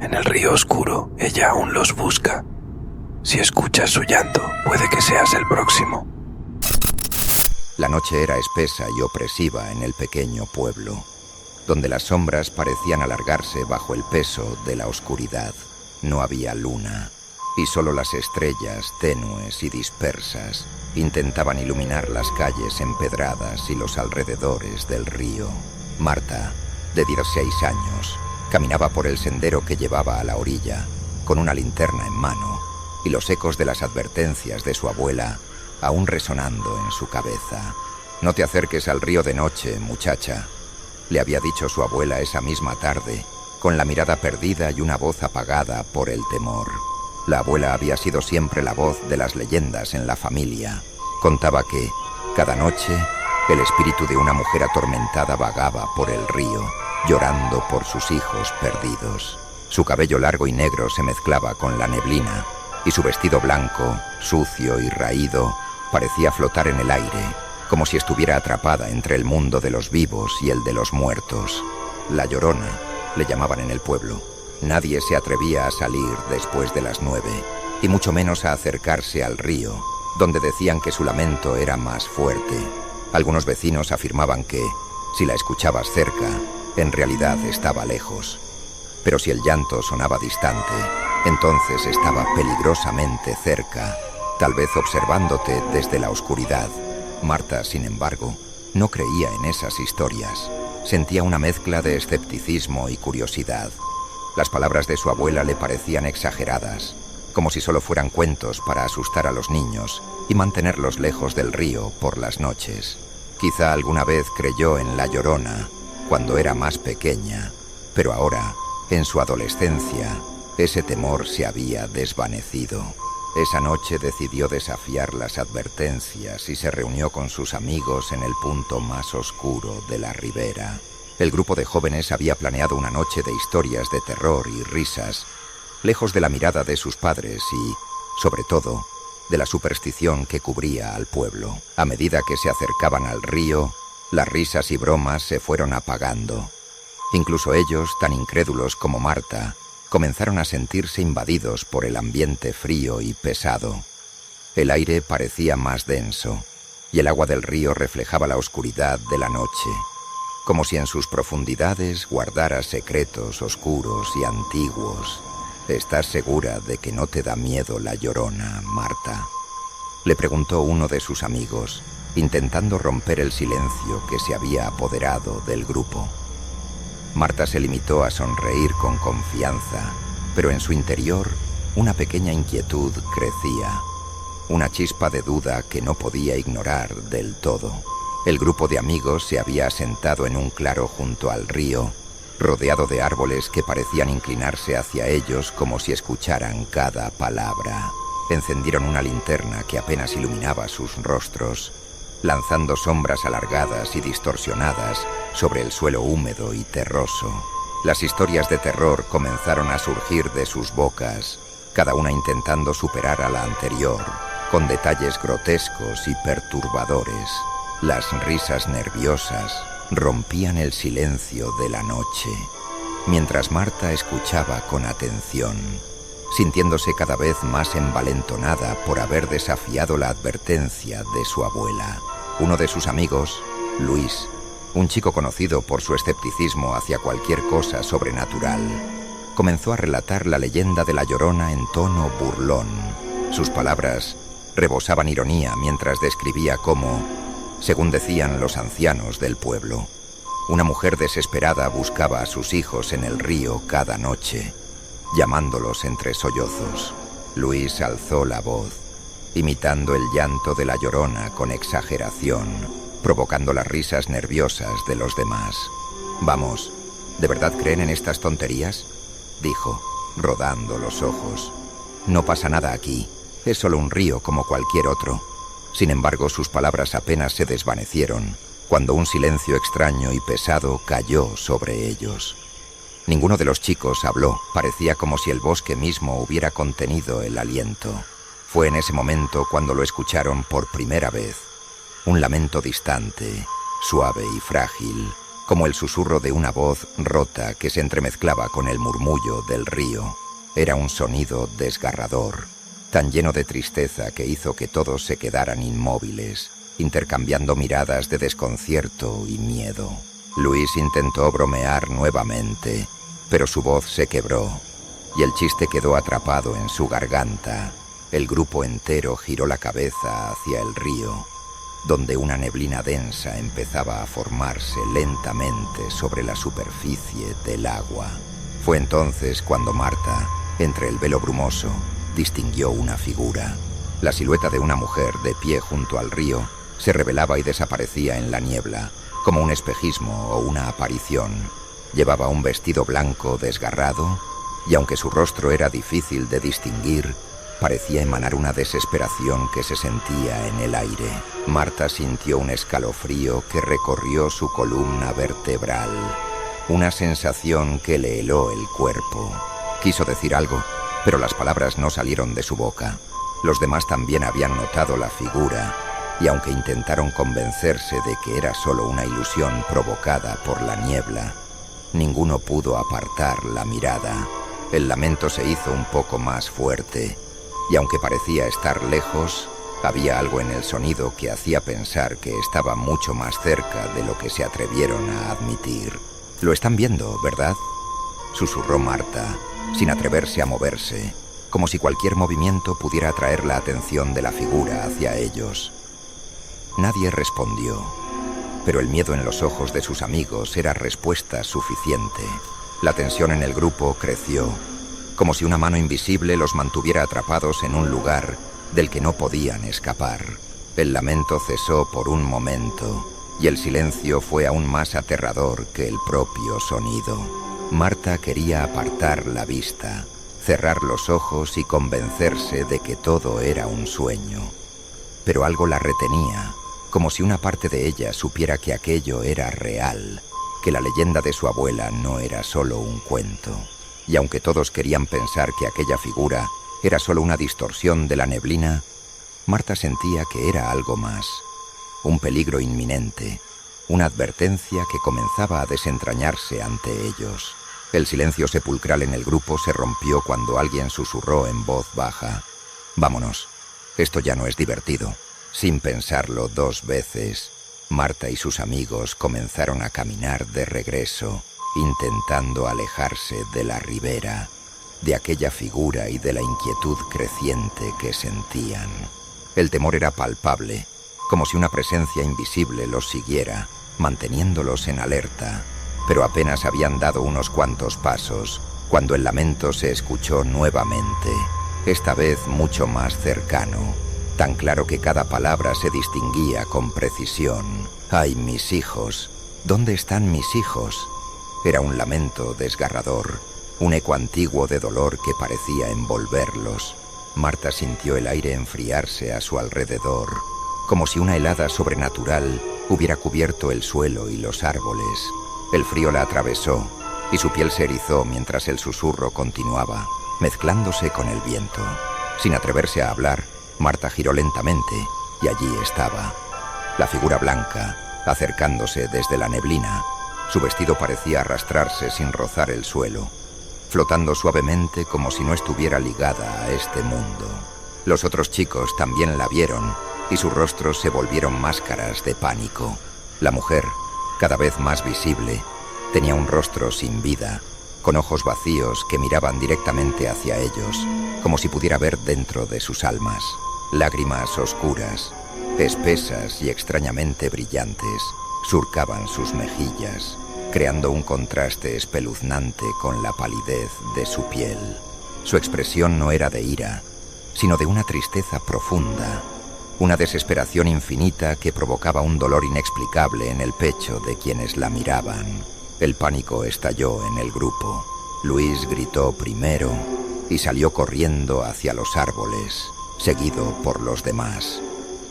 En el río oscuro, ella aún los busca. Si escuchas su llanto, puede que seas el próximo. La noche era espesa y opresiva en el pequeño pueblo, donde las sombras parecían alargarse bajo el peso de la oscuridad. No había luna, y solo las estrellas, tenues y dispersas, intentaban iluminar las calles empedradas y los alrededores del río. Marta, de 16 años, caminaba por el sendero que llevaba a la orilla, con una linterna en mano, y los ecos de las advertencias de su abuela aún resonando en su cabeza. «No te acerques al río de noche, muchacha», le había dicho su abuela esa misma tarde, con la mirada perdida y una voz apagada por el temor. La abuela había sido siempre la voz de las leyendas en la familia. Contaba que, cada noche, el espíritu de una mujer atormentada vagaba por el río, llorando por sus hijos perdidos. Su cabello largo y negro se mezclaba con la neblina, y su vestido blanco, sucio y raído, parecía flotar en el aire, como si estuviera atrapada entre el mundo de los vivos y el de los muertos. La Llorona, le llamaban en el pueblo. Nadie se atrevía a salir después de las 9, y mucho menos a acercarse al río, donde decían que su lamento era más fuerte. Algunos vecinos afirmaban que, si la escuchabas cerca, en realidad estaba lejos. Pero si el llanto sonaba distante, entonces estaba peligrosamente cerca, tal vez observándote desde la oscuridad. Marta, sin embargo, no creía en esas historias. Sentía una mezcla de escepticismo y curiosidad. Las palabras de su abuela le parecían exageradas, como si solo fueran cuentos para asustar a los niños y mantenerlos lejos del río por las noches. Quizá alguna vez creyó en la Llorona cuando era más pequeña, pero ahora, en su adolescencia, ese temor se había desvanecido. Esa noche decidió desafiar las advertencias y se reunió con sus amigos en el punto más oscuro de la ribera. El grupo de jóvenes había planeado una noche de historias de terror y risas, lejos de la mirada de sus padres y, sobre todo, de la superstición que cubría al pueblo. A medida que se acercaban al río, las risas y bromas se fueron apagando. Incluso ellos, tan incrédulos como Marta, comenzaron a sentirse invadidos por el ambiente frío y pesado. El aire parecía más denso, y el agua del río reflejaba la oscuridad de la noche, como si en sus profundidades guardara secretos oscuros y antiguos. «¿Estás segura de que no te da miedo la Llorona, Marta?», le preguntó uno de sus amigos, intentando romper el silencio que se había apoderado del grupo. Marta se limitó a sonreír con confianza, pero en su interior una pequeña inquietud crecía, una chispa de duda que no podía ignorar del todo. El grupo de amigos se había asentado en un claro junto al río, rodeado de árboles que parecían inclinarse hacia ellos como si escucharan cada palabra. Encendieron una linterna que apenas iluminaba sus rostros, lanzando sombras alargadas y distorsionadas sobre el suelo húmedo y terroso. Las historias de terror comenzaron a surgir de sus bocas, cada una intentando superar a la anterior, con detalles grotescos y perturbadores. Las risas nerviosas rompían el silencio de la noche, mientras Marta escuchaba con atención, sintiéndose cada vez más envalentonada por haber desafiado la advertencia de su abuela. Uno de sus amigos, Luis, un chico conocido por su escepticismo hacia cualquier cosa sobrenatural, comenzó a relatar la leyenda de la Llorona en tono burlón. Sus palabras rebosaban ironía mientras describía cómo, según decían los ancianos del pueblo, una mujer desesperada buscaba a sus hijos en el río cada noche, llamándolos entre sollozos. Luis alzó la voz, imitando el llanto de la Llorona con exageración, provocando las risas nerviosas de los demás. «Vamos, ¿de verdad creen en estas tonterías?», dijo, rodando los ojos. «No pasa nada aquí, es solo un río como cualquier otro». Sin embargo, sus palabras apenas se desvanecieron cuando un silencio extraño y pesado cayó sobre ellos. Ninguno de los chicos habló, parecía como si el bosque mismo hubiera contenido el aliento. Fue en ese momento cuando lo escucharon por primera vez. Un lamento distante, suave y frágil, como el susurro de una voz rota que se entremezclaba con el murmullo del río. Era un sonido desgarrador, tan lleno de tristeza que hizo que todos se quedaran inmóviles, intercambiando miradas de desconcierto y miedo. Luis intentó bromear nuevamente, pero su voz se quebró y el chiste quedó atrapado en su garganta. El grupo entero giró la cabeza hacia el río, donde una neblina densa empezaba a formarse lentamente sobre la superficie del agua. Fue entonces cuando Marta, entre el velo brumoso, distinguió una figura. La silueta de una mujer de pie junto al río se revelaba y desaparecía en la niebla, como un espejismo o una aparición. Llevaba un vestido blanco desgarrado, y aunque su rostro era difícil de distinguir, parecía emanar una desesperación que se sentía en el aire. Marta sintió un escalofrío que recorrió su columna vertebral, una sensación que le heló el cuerpo. Quiso decir algo, pero las palabras no salieron de su boca. Los demás también habían notado la figura, y aunque intentaron convencerse de que era solo una ilusión provocada por la niebla, ninguno pudo apartar la mirada. El lamento se hizo un poco más fuerte, y aunque parecía estar lejos, había algo en el sonido que hacía pensar que estaba mucho más cerca de lo que se atrevieron a admitir. «Lo están viendo, ¿verdad?», susurró Marta, sin atreverse a moverse, como si cualquier movimiento pudiera atraer la atención de la figura hacia ellos. Nadie respondió, pero el miedo en los ojos de sus amigos era respuesta suficiente. La tensión en el grupo creció, como si una mano invisible los mantuviera atrapados en un lugar del que no podían escapar. El lamento cesó por un momento, y el silencio fue aún más aterrador que el propio sonido. Marta quería apartar la vista, cerrar los ojos y convencerse de que todo era un sueño. Pero algo la retenía, como si una parte de ella supiera que aquello era real, que la leyenda de su abuela no era solo un cuento. Y aunque todos querían pensar que aquella figura era solo una distorsión de la neblina, Marta sentía que era algo más, un peligro inminente, una advertencia que comenzaba a desentrañarse ante ellos. El silencio sepulcral en el grupo se rompió cuando alguien susurró en voz baja: «Vámonos, esto ya no es divertido». Sin pensarlo 2 veces, Marta y sus amigos comenzaron a caminar de regreso, intentando alejarse de la ribera, de aquella figura y de la inquietud creciente que sentían. El temor era palpable, como si una presencia invisible los siguiera, manteniéndolos en alerta, pero apenas habían dado unos cuantos pasos cuando el lamento se escuchó nuevamente, esta vez mucho más cercano, tan claro que cada palabra se distinguía con precisión. «¡Ay, mis hijos! ¿Dónde están mis hijos?». Era un lamento desgarrador, un eco antiguo de dolor que parecía envolverlos. Marta sintió el aire enfriarse a su alrededor, como si una helada sobrenatural hubiera cubierto el suelo y los árboles. El frío la atravesó y su piel se erizó mientras el susurro continuaba, mezclándose con el viento. Sin atreverse a hablar, Marta giró lentamente y allí estaba, la figura blanca, acercándose desde la neblina. Su vestido parecía arrastrarse sin rozar el suelo, flotando suavemente como si no estuviera ligada a este mundo. Los otros chicos también la vieron y sus rostros se volvieron máscaras de pánico. La mujer, cada vez más visible, tenía un rostro sin vida, con ojos vacíos que miraban directamente hacia ellos, como si pudiera ver dentro de sus almas. Lágrimas oscuras, espesas y extrañamente brillantes, surcaban sus mejillas, creando un contraste espeluznante con la palidez de su piel. Su expresión no era de ira, sino de una tristeza profunda, una desesperación infinita que provocaba un dolor inexplicable en el pecho de quienes la miraban. El pánico estalló en el grupo. Luis gritó primero y salió corriendo hacia los árboles, seguido por los demás,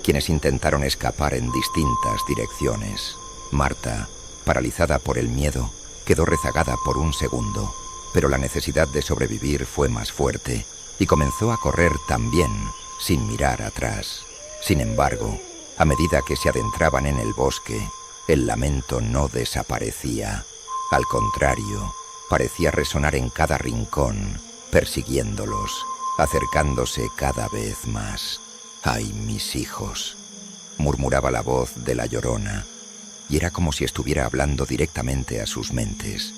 quienes intentaron escapar en distintas direcciones. Marta, paralizada por el miedo, quedó rezagada por un segundo, pero la necesidad de sobrevivir fue más fuerte y comenzó a correr también, sin mirar atrás. Sin embargo, a medida que se adentraban en el bosque, El lamento no desaparecía. Al contrario, parecía resonar en cada rincón, persiguiéndolos, acercándose cada vez más. «¡Ay, mis hijos!», murmuraba la voz de la Llorona, y era como si estuviera hablando directamente a sus mentes,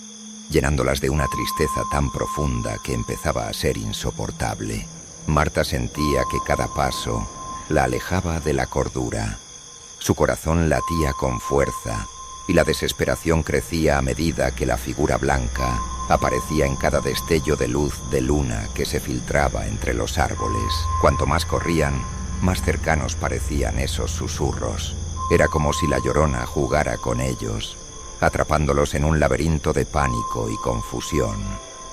llenándolas de una tristeza tan profunda que empezaba a ser insoportable. Marta sentía que cada paso la alejaba de la cordura. Su corazón latía con fuerza y la desesperación crecía a medida que la figura blanca aparecía en cada destello de luz de luna que se filtraba entre los árboles. Cuanto más corrían, más cercanos parecían esos susurros. Era como si la Llorona jugara con ellos, atrapándolos en un laberinto de pánico y confusión.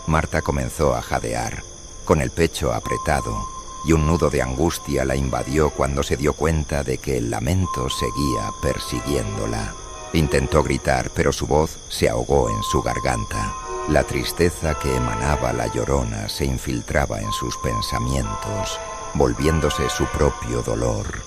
Marta comenzó a jadear, con el pecho apretado, y un nudo de angustia la invadió cuando se dio cuenta de que el lamento seguía persiguiéndola. Intentó gritar, pero su voz se ahogó en su garganta. La tristeza que emanaba la Llorona se infiltraba en sus pensamientos, volviéndose su propio dolor,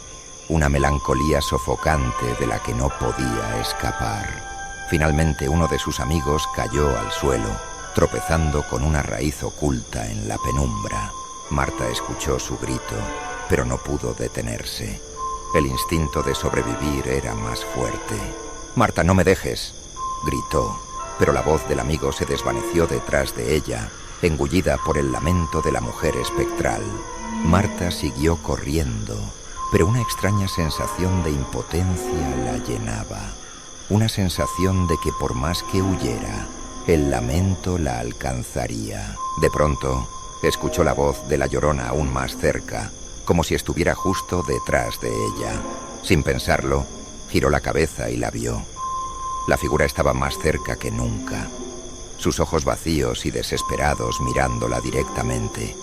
una melancolía sofocante de la que no podía escapar. Finalmente uno de sus amigos cayó al suelo, tropezando con una raíz oculta en la penumbra. Marta escuchó su grito, pero no pudo detenerse. El instinto de sobrevivir era más fuerte. «¡Marta, no me dejes!», gritó, pero la voz del amigo se desvaneció detrás de ella, engullida por el lamento de la mujer espectral. Marta siguió corriendo, pero una extraña sensación de impotencia la llenaba. Una sensación de que por más que huyera, el lamento la alcanzaría. De pronto, escuchó la voz de la Llorona aún más cerca, como si estuviera justo detrás de ella. Sin pensarlo, giró la cabeza y la vio. La figura estaba más cerca que nunca, sus ojos vacíos y desesperados mirándola directamente,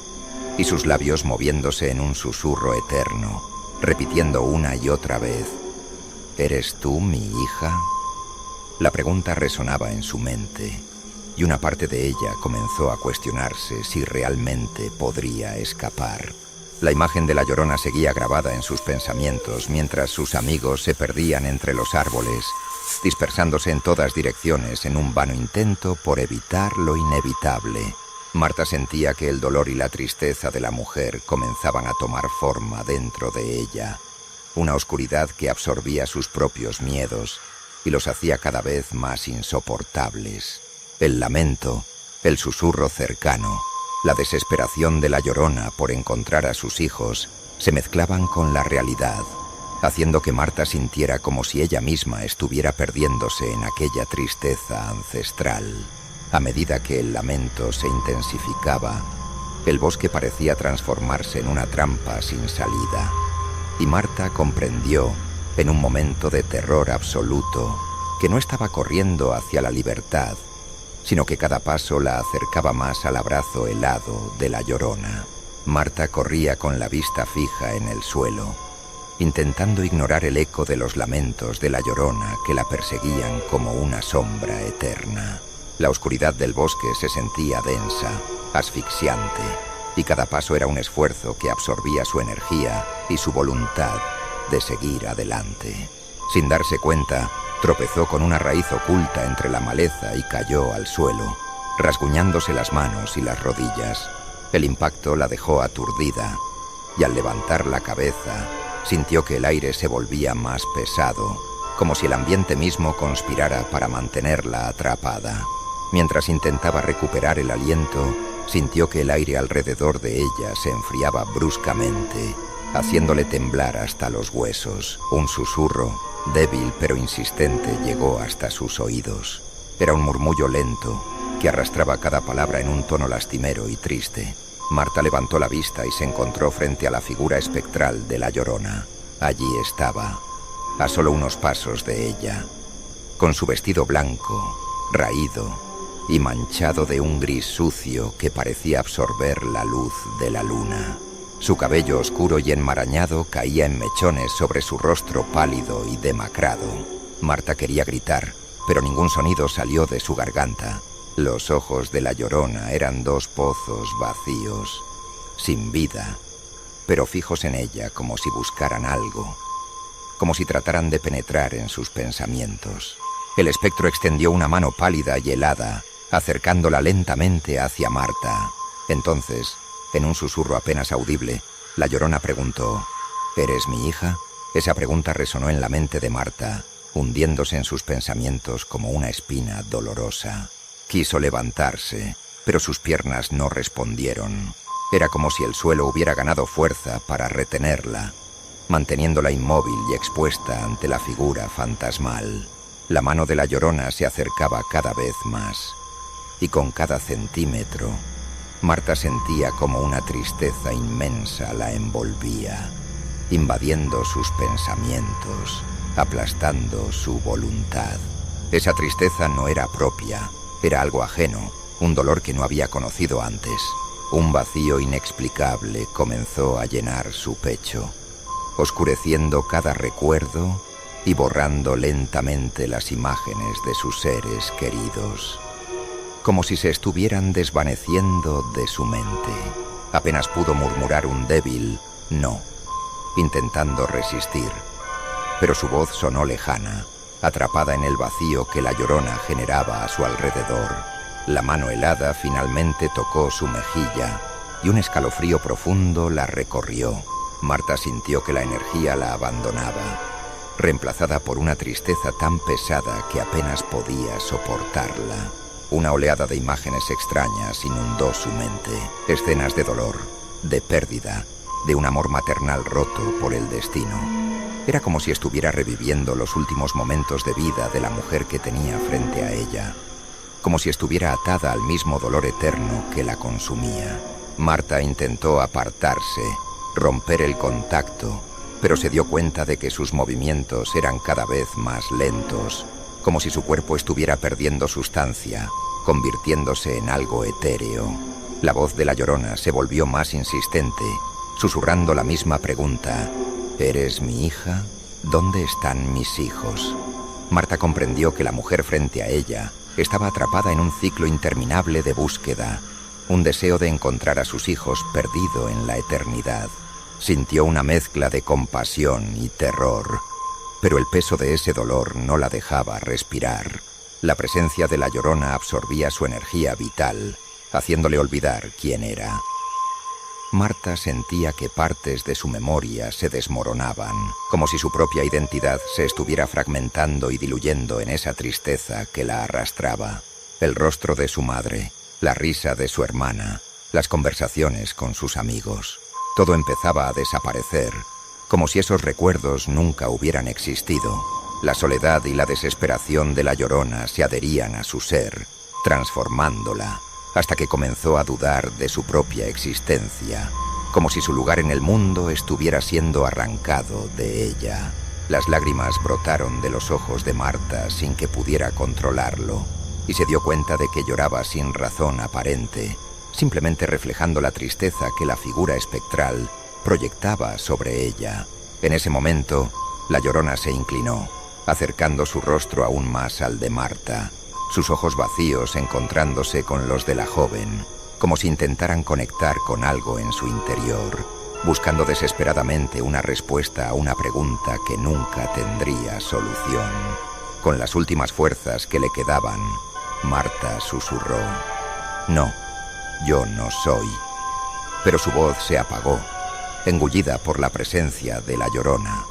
y sus labios moviéndose en un susurro eterno, repitiendo una y otra vez: «¿Eres tú mi hija?». La pregunta resonaba en su mente, y una parte de ella comenzó a cuestionarse si realmente podría escapar. La imagen de la Llorona seguía grabada en sus pensamientos mientras sus amigos se perdían entre los árboles, dispersándose en todas direcciones en un vano intento por evitar lo inevitable. Marta sentía que el dolor y la tristeza de la mujer comenzaban a tomar forma dentro de ella, una oscuridad que absorbía sus propios miedos y los hacía cada vez más insoportables. El lamento, el susurro cercano, la desesperación de la Llorona por encontrar a sus hijos se mezclaban con la realidad, haciendo que Marta sintiera como si ella misma estuviera perdiéndose en aquella tristeza ancestral. A medida que el lamento se intensificaba, el bosque parecía transformarse en una trampa sin salida, y Marta comprendió, en un momento de terror absoluto, que no estaba corriendo hacia la libertad, sino que cada paso la acercaba más al abrazo helado de la Llorona. Marta corría con la vista fija en el suelo, intentando ignorar el eco de los lamentos de la Llorona que la perseguían como una sombra eterna. La oscuridad del bosque se sentía densa, asfixiante, y cada paso era un esfuerzo que absorbía su energía y su voluntad de seguir adelante. Sin darse cuenta, tropezó con una raíz oculta entre la maleza y cayó al suelo, rasguñándose las manos y las rodillas. El impacto la dejó aturdida, y al levantar la cabeza, sintió que el aire se volvía más pesado, como si el ambiente mismo conspirara para mantenerla atrapada. Mientras intentaba recuperar el aliento, sintió que el aire alrededor de ella se enfriaba bruscamente, haciéndole temblar hasta los huesos. Un susurro, débil pero insistente, llegó hasta sus oídos. Era un murmullo lento, que arrastraba cada palabra en un tono lastimero y triste. Marta levantó la vista y se encontró frente a la figura espectral de la Llorona. Allí estaba, a solo unos pasos de ella, con su vestido blanco, raído y manchado de un gris sucio que parecía absorber la luz de la luna. Su cabello oscuro y enmarañado caía en mechones sobre su rostro pálido y demacrado. Marta quería gritar, pero ningún sonido salió de su garganta. Los ojos de la Llorona eran dos pozos vacíos, sin vida, pero fijos en ella como si buscaran algo, como si trataran de penetrar en sus pensamientos. El espectro extendió una mano pálida y helada, acercándola lentamente hacia Marta. Entonces, en un susurro apenas audible, la Llorona preguntó: ¿Eres mi hija? Esa pregunta resonó en la mente de Marta, hundiéndose en sus pensamientos como una espina dolorosa. Quiso levantarse, pero sus piernas no respondieron. Era como si el suelo hubiera ganado fuerza para retenerla, manteniéndola inmóvil y expuesta ante la figura fantasmal. La mano de la Llorona se acercaba cada vez más, y con cada centímetro, Marta sentía como una tristeza inmensa la envolvía, invadiendo sus pensamientos, aplastando su voluntad. Esa tristeza no era propia, era algo ajeno, un dolor que no había conocido antes. Un vacío inexplicable comenzó a llenar su pecho, oscureciendo cada recuerdo y borrando lentamente las imágenes de sus seres queridos, como si se estuvieran desvaneciendo de su mente. Apenas pudo murmurar un débil «no», intentando resistir, pero su voz sonó lejana, atrapada en el vacío que la Llorona generaba a su alrededor. La mano helada finalmente tocó su mejilla y un escalofrío profundo la recorrió. Marta sintió que la energía la abandonaba, reemplazada por una tristeza tan pesada que apenas podía soportarla. Una oleada de imágenes extrañas inundó su mente, escenas de dolor, de pérdida, de un amor maternal roto por el destino. Era como si estuviera reviviendo los últimos momentos de vida de la mujer que tenía frente a ella, como si estuviera atada al mismo dolor eterno que la consumía. Marta intentó apartarse, romper el contacto, pero se dio cuenta de que sus movimientos eran cada vez más lentos, como si su cuerpo estuviera perdiendo sustancia, convirtiéndose en algo etéreo. La voz de la Llorona se volvió más insistente, susurrando la misma pregunta: ¿Eres mi hija? ¿Dónde están mis hijos? Marta comprendió que la mujer frente a ella estaba atrapada en un ciclo interminable de búsqueda, un deseo de encontrar a sus hijos perdido en la eternidad. Sintió una mezcla de compasión y terror, pero el peso de ese dolor no la dejaba respirar. La presencia de la Llorona absorbía su energía vital, haciéndole olvidar quién era. Marta sentía que partes de su memoria se desmoronaban, como si su propia identidad se estuviera fragmentando y diluyendo en esa tristeza que la arrastraba. El rostro de su madre, la risa de su hermana, las conversaciones con sus amigos. Todo empezaba a desaparecer, como si esos recuerdos nunca hubieran existido. La soledad y la desesperación de la Llorona se adherían a su ser, transformándola, hasta que comenzó a dudar de su propia existencia, como si su lugar en el mundo estuviera siendo arrancado de ella. Las lágrimas brotaron de los ojos de Marta sin que pudiera controlarlo, y se dio cuenta de que lloraba sin razón aparente, simplemente reflejando la tristeza que la figura espectral proyectaba sobre ella. En ese momento, la Llorona se inclinó, acercando su rostro aún más al de Marta, sus ojos vacíos encontrándose con los de la joven, como si intentaran conectar con algo en su interior, buscando desesperadamente una respuesta a una pregunta que nunca tendría solución. Con las últimas fuerzas que le quedaban, Marta susurró: «No, yo no soy». Pero su voz se apagó, engullida por la presencia de la Llorona,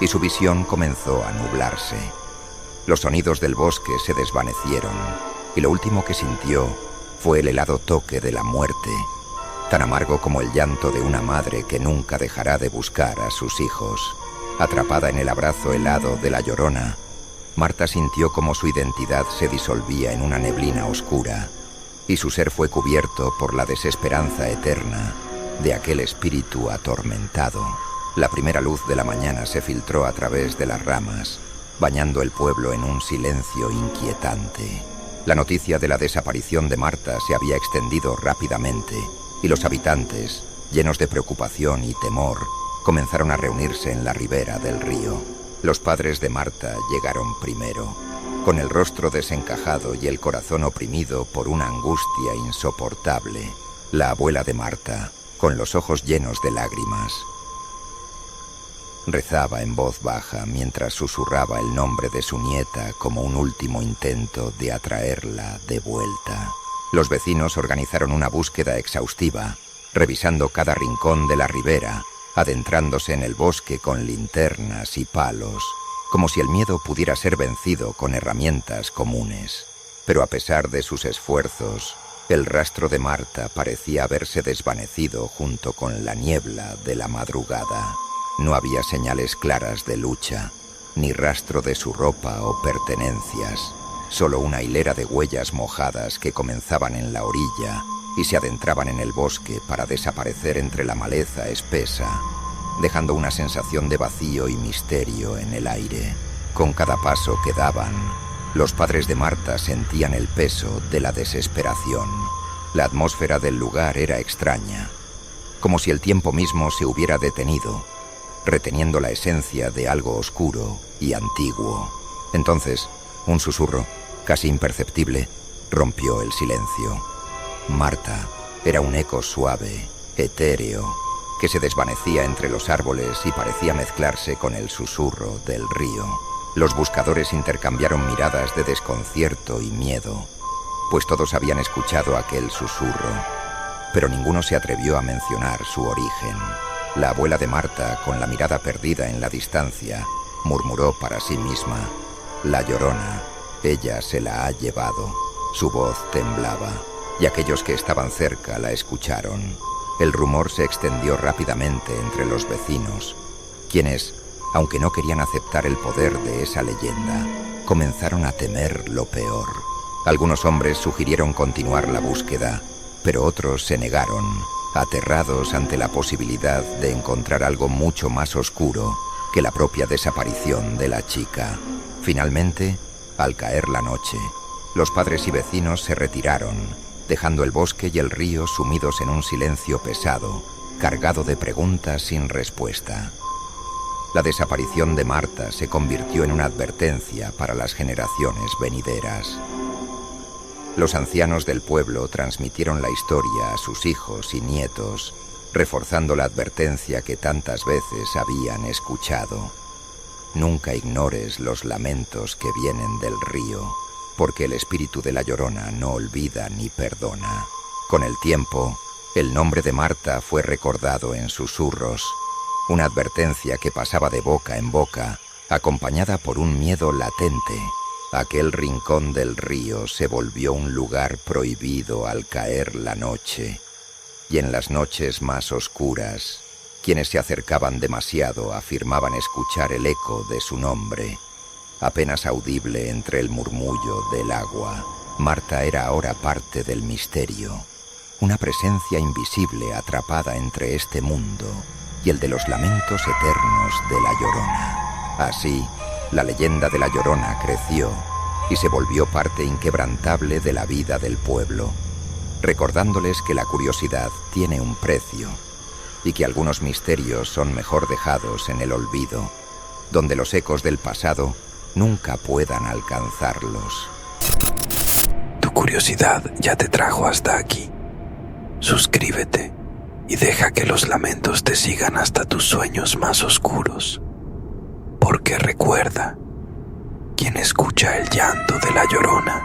y su visión comenzó a nublarse. Los sonidos del bosque se desvanecieron, y lo último que sintió fue el helado toque de la muerte, tan amargo como el llanto de una madre que nunca dejará de buscar a sus hijos. Atrapada en el abrazo helado de la Llorona, Marta sintió como su identidad se disolvía en una neblina oscura, y su ser fue cubierto por la desesperanza eterna de aquel espíritu atormentado. La primera luz de la mañana se filtró a través de las ramas, bañando el pueblo en un silencio inquietante. La noticia de la desaparición de Marta se había extendido rápidamente, y los habitantes, llenos de preocupación y temor, comenzaron a reunirse en la ribera del río. Los padres de Marta llegaron primero, con el rostro desencajado y el corazón oprimido por una angustia insoportable. La abuela de Marta, con los ojos llenos de lágrimas. Rezaba en voz baja mientras susurraba el nombre de su nieta como un último intento de atraerla de vuelta. Los vecinos organizaron una búsqueda exhaustiva, revisando cada rincón de la ribera, adentrándose en el bosque con linternas y palos, como si el miedo pudiera ser vencido con herramientas comunes. Pero a pesar de sus esfuerzos, el rastro de Marta parecía haberse desvanecido junto con la niebla de la madrugada. No había señales claras de lucha, ni rastro de su ropa o pertenencias, solo una hilera de huellas mojadas que comenzaban en la orilla y se adentraban en el bosque para desaparecer entre la maleza espesa, dejando una sensación de vacío y misterio en el aire. Con cada paso que daban, los padres de Marta sentían el peso de la desesperación. La atmósfera del lugar era extraña, como si el tiempo mismo se hubiera detenido, reteniendo la esencia de algo oscuro y antiguo. Entonces, un susurro, casi imperceptible, rompió el silencio. Marta era un eco suave, etéreo, que se desvanecía entre los árboles y parecía mezclarse con el susurro del río. Los buscadores intercambiaron miradas de desconcierto y miedo, pues todos habían escuchado aquel susurro, pero ninguno se atrevió a mencionar su origen. La abuela de Marta, con la mirada perdida en la distancia, murmuró para sí misma: «La Llorona, ella se la ha llevado». Su voz temblaba, y aquellos que estaban cerca la escucharon. El rumor se extendió rápidamente entre los vecinos, quienes, aunque no querían aceptar el poder de esa leyenda, comenzaron a temer lo peor. Algunos hombres sugirieron continuar la búsqueda, pero otros se negaron, aterrados ante la posibilidad de encontrar algo mucho más oscuro que la propia desaparición de la chica. Finalmente, al caer la noche, los padres y vecinos se retiraron, dejando el bosque y el río sumidos en un silencio pesado, cargado de preguntas sin respuesta. La desaparición de Marta se convirtió en una advertencia para las generaciones venideras. Los ancianos del pueblo transmitieron la historia a sus hijos y nietos, reforzando la advertencia que tantas veces habían escuchado. Nunca ignores los lamentos que vienen del río, porque el espíritu de la Llorona no olvida ni perdona. Con el tiempo, el nombre de Marta fue recordado en susurros, una advertencia que pasaba de boca en boca, acompañada por un miedo latente. Aquel rincón del río se volvió un lugar prohibido al caer la noche, y en las noches más oscuras, quienes se acercaban demasiado afirmaban escuchar el eco de su nombre, apenas audible entre el murmullo del agua. Marta era ahora parte del misterio, una presencia invisible atrapada entre este mundo y el de los lamentos eternos de la Llorona. Así, la leyenda de la Llorona creció y se volvió parte inquebrantable de la vida del pueblo, recordándoles que la curiosidad tiene un precio y que algunos misterios son mejor dejados en el olvido, donde los ecos del pasado nunca puedan alcanzarlos. Tu curiosidad ya te trajo hasta aquí. Suscríbete y deja que los lamentos te sigan hasta tus sueños más oscuros. Porque recuerda, quien escucha el llanto de la Llorona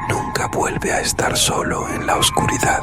nunca vuelve a estar solo en la oscuridad.